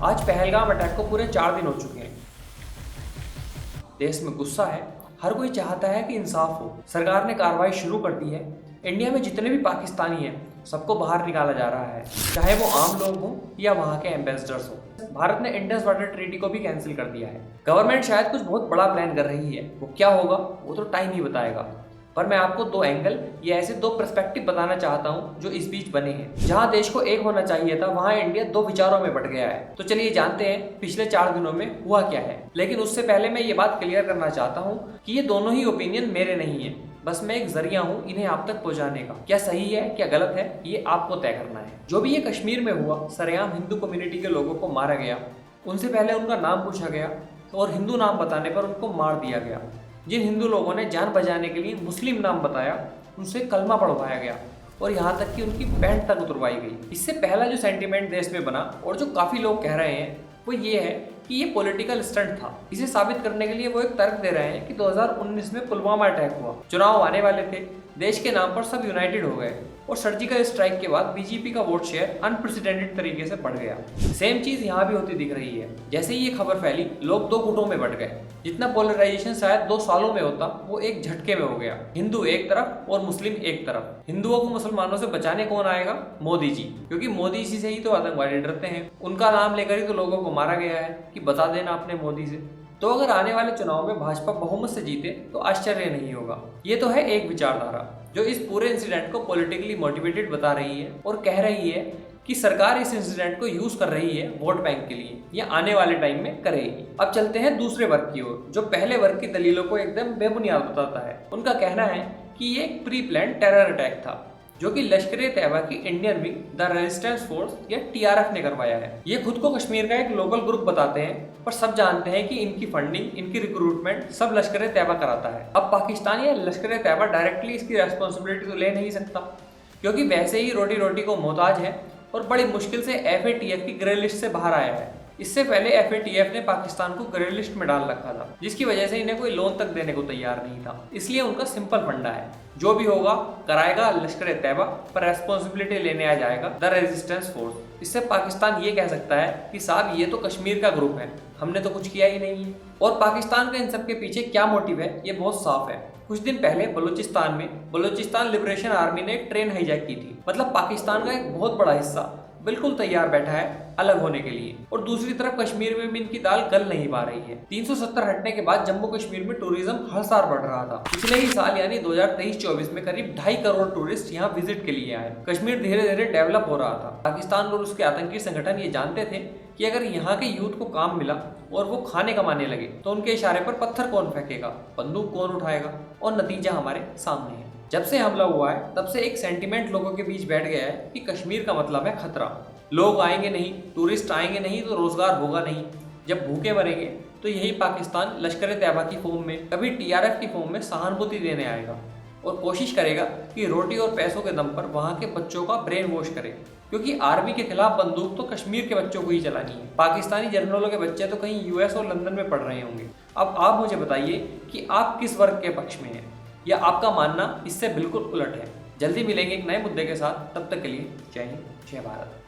आज पहलगाम अटैक को पूरे 4 दिन हो चुके हैं। देश में गुस्सा है, हर कोई चाहता है कि इंसाफ हो। सरकार ने कार्रवाई शुरू कर दी है। इंडिया में जितने भी पाकिस्तानी हैं सबको बाहर निकाला जा रहा है, चाहे वो आम लोग हों या वहाँ के एम्बेसडर्स हों। भारत ने इंडस वाटर ट्रीटी को भी कैंसिल कर दिया है। गवर्नमेंट शायद कुछ बहुत बड़ा प्लान कर रही है, वो क्या होगा वो तो टाइम ही बताएगा। पर मैं आपको 2 एंगल या ऐसे 2 पर्सपेक्टिव बताना चाहता हूं जो इस बीच बने हैं। जहां देश को एक होना चाहिए था वहां इंडिया 2 विचारों में बट गया है। तो चलिए जानते हैं पिछले 4 दिनों में हुआ क्या है। लेकिन उससे पहले मैं ये बात क्लियर करना चाहता हूं कि ये दोनों ही ओपिनियन मेरे नहीं है, बस मैं एक जरिया हूं इन्हें आप तक पहुंचाने का। क्या सही है क्या गलत है ये आपको तय करना है। जो भी ये कश्मीर में हुआ, सरेआम हिंदू कम्युनिटी के लोगों को मारा गया, उनसे पहले उनका नाम पूछा गया और हिंदू नाम बताने पर उनको मार दिया गया। जिन हिंदू लोगों ने जान बचाने के लिए मुस्लिम नाम बताया उनसे कलमा पढ़वाया गया और यहाँ तक कि उनकी पैंट तक उतरवाई गई। इससे पहला जो सेंटीमेंट देश में बना और जो काफ़ी लोग कह रहे हैं वो ये है कि ये पॉलिटिकल स्टंट था। इसे साबित करने के लिए वो एक तर्क दे रहे हैं कि 2019 में पुलवामा अटैक हुआ, चुनाव आने वाले थे, देश के नाम पर सब यूनाइटेड हो गए और सर्जिकल स्ट्राइक के बाद बीजेपी का वोट शेयर अनप्रेसिडेंटेड तरीके से बढ़ गया। सेम चीज यहाँ भी होती दिख रही है। जैसे ही ये खबर फैली लोग 2 गुटों में बट गए। जितना पोलराइजेशन शायद 2 सालों में होता वो एक झटके में हो गया। हिंदू एक तरफ और मुस्लिम एक तरफ। हिंदुओं को मुसलमानों से बचाने कौन आएगा? मोदी जी, क्योंकि मोदी जी से ही तो आतंकवादी डरते हैं। उनका नाम लेकर ही तो लोगों को मारा गया है कि बता देना अपने मोदी से। तो अगर आने वाले चुनाव में भाजपा बहुमत से जीते तो आश्चर्य नहीं होगा। ये तो है एक विचारधारा जो इस पूरे इंसिडेंट को पॉलिटिकली मोटिवेटेड बता रही है और कह रही है कि सरकार इस इंसिडेंट को यूज कर रही है वोट बैंक के लिए या आने वाले टाइम में करेगी। अब चलते हैं दूसरे वर्ग की ओर, जो पहले वर्ग की दलीलों को एकदम बेबुनियाद बताता है। उनका कहना है कि ये एक प्री प्लान टेरर अटैक था जो कि लश्कर-ए-तैयबा की Indian wing the resistance force या टीआरएफ ने करवाया है। ये खुद को कश्मीर का एक लोकल ग्रुप बताते हैं, पर सब जानते हैं कि इनकी फंडिंग, इनकी रिक्रूटमेंट सब लश्कर-ए-तैयबा कराता है। अब पाकिस्तान या लश्कर-ए-तैयबा डायरेक्टली इसकी रेस्पॉन्सिबिलिटी तो ले नहीं सकता, क्योंकि वैसे ही रोटी रोटी को मोहताज है और बड़ी मुश्किल से FATF की ग्रे लिस्ट से बाहर आया है। इससे पहले FATF ने पाकिस्तान को ग्रे लिस्ट में डाल रखा था, जिसकी वजह से इन्हें कोई लोन तक देने को तैयार नहीं था। इसलिए उनका सिंपल फंडा है, जो भी होगा कराएगा लश्कर-ए-तैयबा, पर रेस्पॉन्सिबिलिटी लेने आ जाएगा द रेजिस्टेंस फोर्स। इससे पाकिस्तान ये कह सकता है कि साहब ये तो कश्मीर का ग्रुप है, हमने तो कुछ किया ही नहीं है। और पाकिस्तान का इन सब के पीछे क्या मोटिव है ये बहुत साफ है। कुछ दिन पहले बलूचिस्तान लिबरेशन आर्मी ने एक ट्रेन हाईजैक की थी। मतलब पाकिस्तान का एक बहुत बड़ा हिस्सा बिल्कुल तैयार बैठा है अलग होने के लिए, और दूसरी तरफ कश्मीर में भी इनकी दाल गल नहीं पा रही है। 370 हटने के बाद जम्मू कश्मीर में टूरिज्म हर साल बढ़ रहा था। पिछले ही साल यानी 2023-24 में करीब 2.5 करोड़ टूरिस्ट यहाँ विजिट के लिए आए। कश्मीर धीरे धीरे डेवलप हो रहा था। पाकिस्तान और उसके आतंकी संगठन ये जानते थे कि अगर यहाँ के यूथ को काम मिला और वो खाने कमाने लगे तो उनके इशारे पर पत्थर कौन फेंकेगा, बंदूक कौन उठाएगा, और नतीजा हमारे सामने है। जब से हमला हुआ है तब से एक सेंटीमेंट लोगों के बीच बैठ गया है कि कश्मीर का मतलब है खतरा। लोग आएंगे नहीं, टूरिस्ट आएंगे नहीं तो रोजगार होगा नहीं। जब भूखे मरेंगे तो यही पाकिस्तान लश्कर-ए-तैयबा की फॉर्म में, कभी TRF की फॉर्म में सहानुभूति देने आएगा और कोशिश करेगा कि रोटी और पैसों के दम पर वहाँ के बच्चों का ब्रेन वॉश करे, क्योंकि आर्मी के खिलाफ बंदूक तो कश्मीर के बच्चों को ही चलानी है। पाकिस्तानी जनरलों के बच्चे तो कहीं US और लंदन में पढ़ रहे होंगे। अब आप मुझे बताइए कि आप किस वर्ग के पक्ष में हैं, या आपका मानना इससे बिल्कुल उलट है। जल्दी मिलेंगे एक नए मुद्दे के साथ, तब तक के लिए जय हिंद, जय भारत।